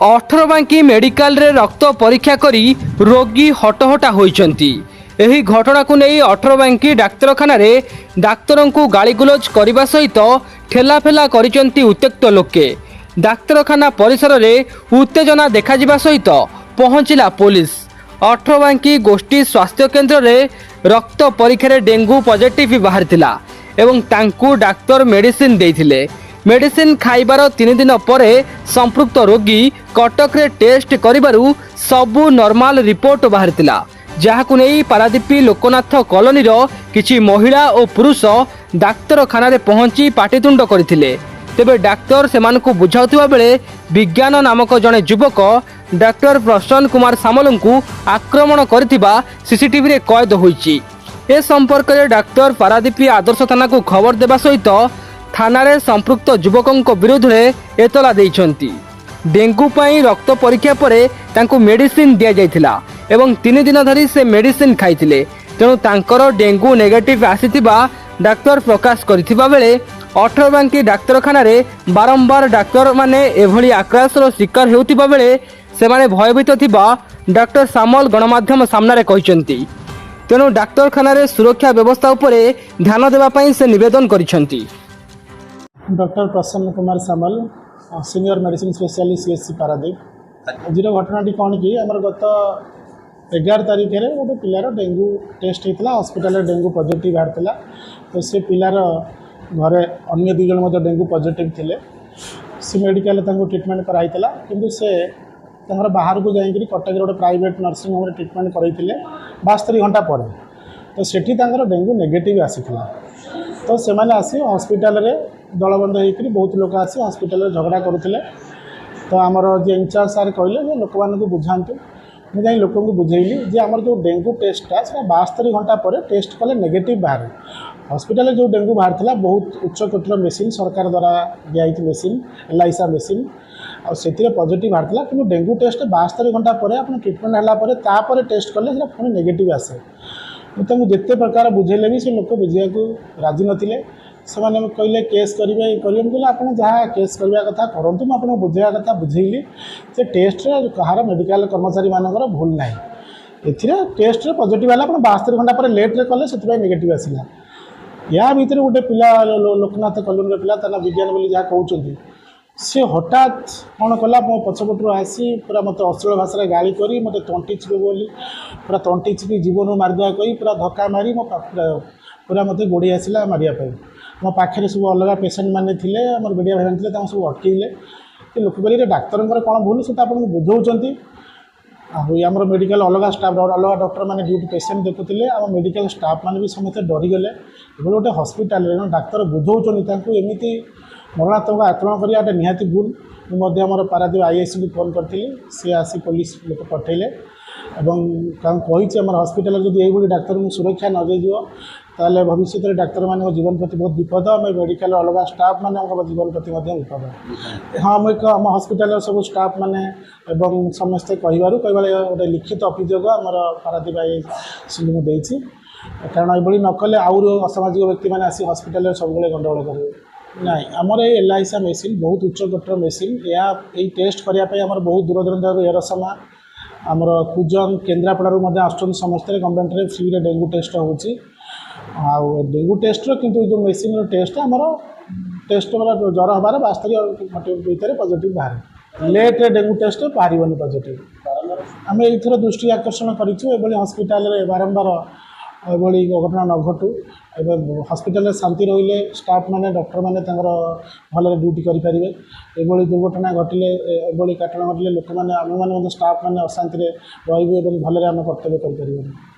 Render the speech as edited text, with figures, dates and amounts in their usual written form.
ଅଠରବାଙ୍କି ମେଡିକାଲରେ ରକ୍ତ ପରୀକ୍ଷା କରି ରୋଗୀ ହଟହଟା ହୋଇଛନ୍ତି। ଏହି ଘଟଣାକୁ ନେଇ ଅଠରବାଙ୍କି ଡାକ୍ତରଖାନାରେ ଡାକ୍ତରଙ୍କୁ ଗାଳିଗୁଲଜ କରିବା ସହିତ ଠେଲାଫେଲା କରିଛନ୍ତି ଉତ୍ତ୍ୟକ୍ତ ଲୋକେ। ଡାକ୍ତରଖାନା ପରିସରରେ ଉତ୍ତେଜନା ଦେଖାଯିବା ସହିତ ପହଞ୍ଚିଲା ପୋଲିସ। ଅଠରବାଙ୍କି ଗୋଷ୍ଠୀ ସ୍ୱାସ୍ଥ୍ୟ କେନ୍ଦ୍ରରେ ରକ୍ତ ପରୀକ୍ଷାରେ ଡେଙ୍ଗୁ ପଜିଟିଭ ବାହାରିଥିଲା ଏବଂ ତାଙ୍କୁ ଡାକ୍ତର ମେଡିସିନ ଦେଇଥିଲେ। मेडिसिन खाइबार 3 दिन पर संपृक्त रोगी कटक रे टेस्ट करिबारु सबु नॉर्मल रिपोर्ट बाहरितिला, जहाकु नै पारादीपी लोकनाथ कॉलोनी किछि महिला और पुरुष डाक्तरखाना रे पहुंची पाटितुंड करथिले। तेबे डाक्तर सेमानकु बुझाउथिबा बेले विज्ञान नामक जने युवक डॉक्टर प्रसन्न कुमार सामलंकु आक्रमण करथिबा सीसीटीवी रे कैद होईछि। ए संपर्क रे डाक्तर पारादीपी आदर्श थाना को खबर देबा सहित थाना रे संपृक्त युवकों विरोध में एतला देइछंती। डेंगू पाई रक्त परीक्षा पर तांको मेडिसिन दिया जाइथिला एवं 3 दिन धरी से मेडिसिन खाइथिले, तेणु तांकर डेंगू नेगेटिव आसीथिबा डाक्तर प्रकाश करथिबा बेले अठरबांकी डाक्तरखाना रे बारंबार डाक्तर माने एभली आक्रासर शिकार हेउथिबा बेले सेमाने भयभीत थिबा डॉक्टर सामल गणमाध्यम सामना रे कहिसंती। तेणु डाक्तरखाना रे सुरक्षा व्यवस्था उपरे ध्यान देबा पई से निवेदन करिसंती। Doctor Prasanna Kumar Samal, senior medicine specialist CSC Paradip. आज घटना कौन कि आम गत 11 तारिख में गोटे पिलार डेंगू टेस्ट होता हॉस्पिटल डेंगू पॉजिटिव बाहर। तो से पिलार घरे अन्य 2 जन डेंगू पॉजिटिव थे। सी मेडिकल ट्रीटमेंट कराई किंतु से बाहर को जाइए कटक गोटे प्राइवेट नर्सिंग होम ट्रीटमेंट कराइले 72 घंटा पर। तो सेठी डेंगू नेगेटिव आसीला। तो से मैंने आसी हॉस्पिटल रे दलबंद होकर बहुत लोग आसी हॉस्पिटल झगड़ा करुले। तो आमर जे इंचार्ज सार कहले लोक मानक बुझातु, मुझे लोक को बुझेली जे आमर जो डेंगू टेस्टा से 72 घंटा पर टेस्ट कले नेगेटिव बाहर। हॉस्पिटल जो डेंगू बाहर था बहुत उच्च कोटीर मेसीन सरकार द्वारा दिखाई मेसीन एलआईसा मेसीन से पॉजिटिव बाहर था कि डेंगू टेस्ट 72 घंटा पर आप ट्रीटमेंट है टेस्ट कले पुणी नेगेटिव आसे। मुझे जिते प्रकार बुझेले भी से लोक बुझा राजी नथिले। से कहले केस करेंगे कहले आप जहाँ केस करवा कथा करूँ मुझे बुझा कथा बुझेली जे टेस्ट कहार मेडिकल कर्मचारी मानकर भूल ना। ये टेस्ट पॉजिटिव है 72 घंटा पर लेट्रे कले से नेगेटिव आसला। या भितर गोटे पिला लोकनाथ कॉलोनी पिला ता विज्ञान बोली जहाँ कहते सी हठात कौन कला मो पछपटू आसी पूरा मत अश्लील भाषा गाड़ी करी मत तंटी चिपे बोली पूरा तंटी चिपी जीवन मारिदेवा कही पूरा धक्का मारी मो पूरा मत गोड़ी आसला मारियापाई। मो पाखे सब अलग पेसेंट मैंने थे आम मीडिया भाई थे सब अटकैले। लोक कहले डाक्तर कौन भूल से आपको बुझाऊँच। आम मेडिकल अलग स्टाफ अलग डॉक्टर मैंने ड्यूटी पेसेंट देखुले आम मेडिकल स्टाफ मैंने भी समस्त डरीगले। गोटे हॉस्पिटल डाक्तर बुझाऊँच एमती मरणात्मक आक्रमण करवा निहाती भूल। मुझे पारादीप आईएससी को फोन करी सी आसी पुलिस लोक पठेले कही आम हॉस्पिटल जब ये डाक्तर को सुरक्षा न दियो ताले भविष्य में डाक्तर मान जीवन प्रति बहुत विपद। आम मेडिकल अलग स्टाफ मैंने जीवन प्रति विपद। हाँ मुझे आम हॉस्पिटल सब स्टाफ मैंने समस्ते कहबार गोटे लिखित अभियोग आम पारादीप आईएससी को देती। कारण ये नकले आउर असामाजिक व्यक्ति मैंने आसी हॉस्पिटल सब गंडगोल करेंगे नाई। आमर ये एलआईसा मेसीन बहुत उच्च कोटर मेसीन या टेस्ट करने आम बहुत दूर दूर एरसमा आमर कुजंग केन्द्रापड़ा आसुँच समस्ते गवर्नमेंट फ्री रे डेंगू टेस्ट होची। डेंगू टेस्ट किंतु जो मेसीन टेस्ट आमर टेस्ट ज्वर हबार 72 घंटे भीतर पॉजिटिव बाहर। लेट रे डेंगू टेस्ट बाहर पॉजिटिव। आम एथर दृष्टि आकर्षण करूँ हॉस्पिटल रे बारंबार एभली घटना न घटू। हॉस्पिटल शांति रहिले स्टाफ माने डॉक्टर माने भल ड्यूटी करेंगे। एभली दुर्घटना घटिले एभली काटना घटिले लोक मैंने आम मैंने स्टाफ मैंने अशांति रे रही भल आम कर्तव्य करें।